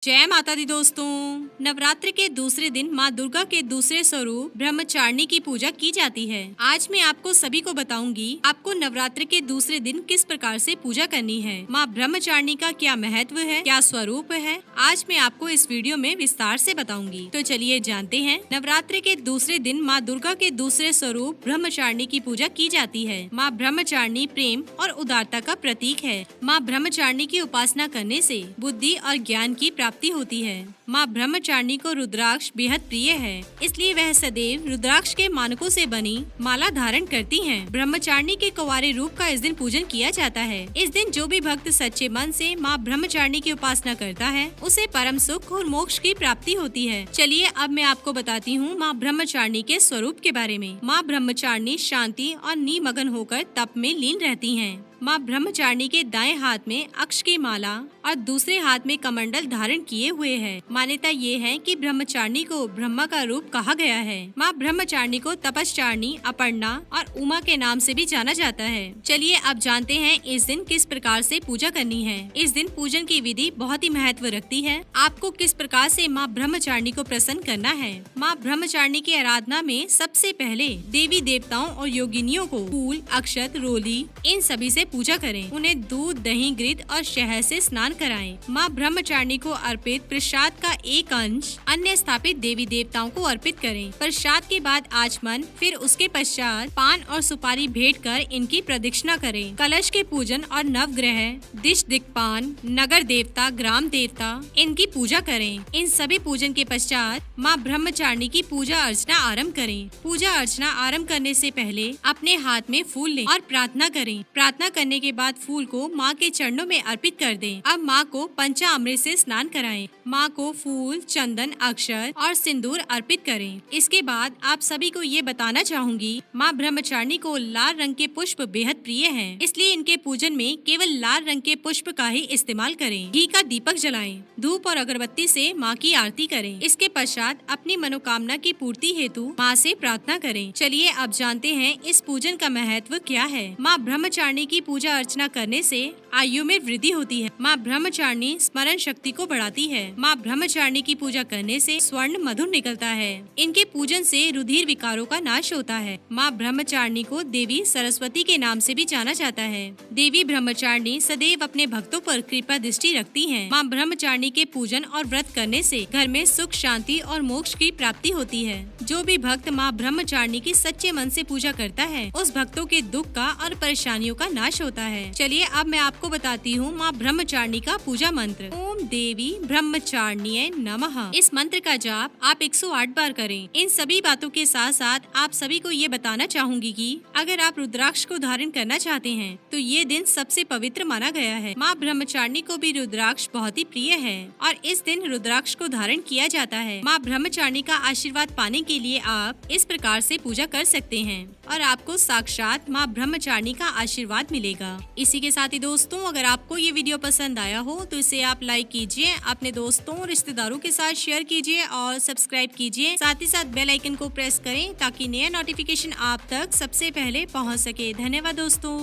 जय माता दी दोस्तों। नवरात्र के दूसरे दिन माँ दुर्गा के दूसरे स्वरूप ब्रह्मचारिणी की पूजा की जाती है। आज मैं आपको सभी को बताऊंगी आपको नवरात्र के दूसरे दिन किस प्रकार से पूजा करनी है। माँ ब्रह्मचारिणी का क्या महत्व है, क्या स्वरूप है, आज मैं आपको इस वीडियो में विस्तार से बताऊंगी। तो चलिए जानते हैं। नवरात्र के दूसरे दिन माँ दुर्गा के दूसरे स्वरूप ब्रह्मचारिणी की पूजा की जाती है। माँ ब्रह्मचारिणी प्रेम और उदारता का प्रतीक है। माँ ब्रह्मचारिणी की उपासना करने से बुद्धि और ज्ञान की प्राप्ति होती है। माँ ब्रह्मचारिणी को रुद्राक्ष बेहद प्रिय है, इसलिए वह सदैव रुद्राक्ष के मानकों से बनी माला धारण करती हैं। ब्रह्मचारिणी के कुंवारे रूप का इस दिन पूजन किया जाता है। इस दिन जो भी भक्त सच्चे मन से माँ ब्रह्मचारिणी की उपासना करता है उसे परम सुख और मोक्ष की प्राप्ति होती है। चलिए अब मैं आपको बताती हूँ माँ ब्रह्मचारिणी के स्वरूप के बारे में। माँ ब्रह्मचारिणी शांति और निमग्न होकर तप में लीन रहती हैं। माँ ब्रह्मचारिणी के दाएं हाथ में अक्ष की माला और दूसरे हाथ में कमंडल धारण किए हुए है। मान्यता ये है कि ब्रह्मचारिणी को ब्रह्मा का रूप कहा गया है। माँ ब्रह्मचारिणी को तपस्चारिणी, अपर्णा और उमा के नाम से भी जाना जाता है। चलिए अब जानते हैं इस दिन किस प्रकार से पूजा करनी है। इस दिन पूजन की विधि बहुत ही महत्व रखती है। आपको किस प्रकार से माँ ब्रह्मचारिणी को प्रसन्न करना है। माँ ब्रह्मचारिणी की आराधना में सबसे पहले देवी देवताओं और योगिनियों को फूल, अक्षत, रोली इन सभी से पूजा करें। उन्हें दूध, दही, घृत और शहद से स्नान कराएं। माँ ब्रह्मचारिणी को अर्पित प्रसाद का एक अंश अन्य स्थापित देवी देवताओं को अर्पित करें। प्रसाद के बाद आचमन, फिर उसके पश्चात पान और सुपारी भेंट कर इनकी प्रदक्षिणा करें। कलश के पूजन और नवग्रह, दिश दिक्पान, नगर देवता, ग्राम देवता इनकी पूजा करें। इन सभी पूजन के पश्चात माँ ब्रह्मचारिणी की पूजा अर्चना आरंभ करें। पूजा अर्चना आरंभ करने से पहले अपने हाथ में फूल लें और प्रार्थना करें। प्रार्थना करने के बाद फूल को माँ के चरणों में अर्पित कर दें। अब माँ को पंचामृत से स्नान कराएं। माँ को फूल, चंदन, अक्षत और सिंदूर अर्पित करें। इसके बाद आप सभी को ये बताना चाहूंगी माँ ब्रह्मचारिणी को लाल रंग के पुष्प बेहद प्रिय हैं, इसलिए इनके पूजन में केवल लाल रंग के पुष्प का ही इस्तेमाल करें। घी का दीपक जलाएं, धूप और अगरबत्ती से माँ की आरती करें। इसके पश्चात अपनी मनोकामना की पूर्ति हेतु माँ से प्रार्थना करें। चलिए अब जानते हैं इस पूजन का महत्व क्या है। माँ ब्रह्मचारिणी की पूजा अर्चना करने से आयु में वृद्धि होती है। माँ ब्रह्मचारिणी स्मरण शक्ति को बढ़ाती है। माँ ब्रह्मचारिणी की पूजा करने से स्वर्ण मधुर निकलता है। इनके पूजन से रुधिर विकारों का नाश होता है। माँ ब्रह्मचारिणी को देवी सरस्वती के नाम से भी जाना जाता है। देवी ब्रह्मचारिणी सदैव अपने भक्तों पर कृपा दृष्टि रखती हैं। माँ ब्रह्मचारिणी के पूजन और व्रत करने से घर में सुख, शांति और मोक्ष की प्राप्ति होती है। जो भी भक्त माँ ब्रह्मचारिणी की सच्चे मन से पूजा करता है उस भक्तों के दुख का और परेशानियों का नाश होता है। चलिए अब मैं आपको बताती हूँ माँ ब्रह्मचारिणी का पूजा मंत्र। ओम देवी ब्रह्मचारिण्ये नमः। इस मंत्र का जाप आप 108 बार करें। इन सभी बातों के साथ साथ आप सभी को ये बताना चाहूंगी कि अगर आप रुद्राक्ष को धारण करना चाहते हैं तो ये दिन सबसे पवित्र माना गया है। माँ ब्रह्मचारिणी को भी रुद्राक्ष बहुत ही प्रिय है और इस दिन रुद्राक्ष को धारण किया जाता है। माँ ब्रह्मचारिणी का आशीर्वाद पाने के लिए आप इस प्रकार से पूजा कर सकते हैं और आपको साक्षात माँ ब्रह्मचारिणी का आशीर्वाद मिलेगा। इसी के साथ ही दोस्तों, अगर आपको ये वीडियो पसंद आया हो तो इसे आप लाइक कीजिए, अपने दोस्तों और रिश्तेदारों के साथ शेयर कीजिए और सब्सक्राइब कीजिए। साथ ही साथ बेल आइकन को प्रेस करें ताकि नया नोटिफिकेशन आप तक सबसे पहले पहुंच सके। धन्यवाद दोस्तों।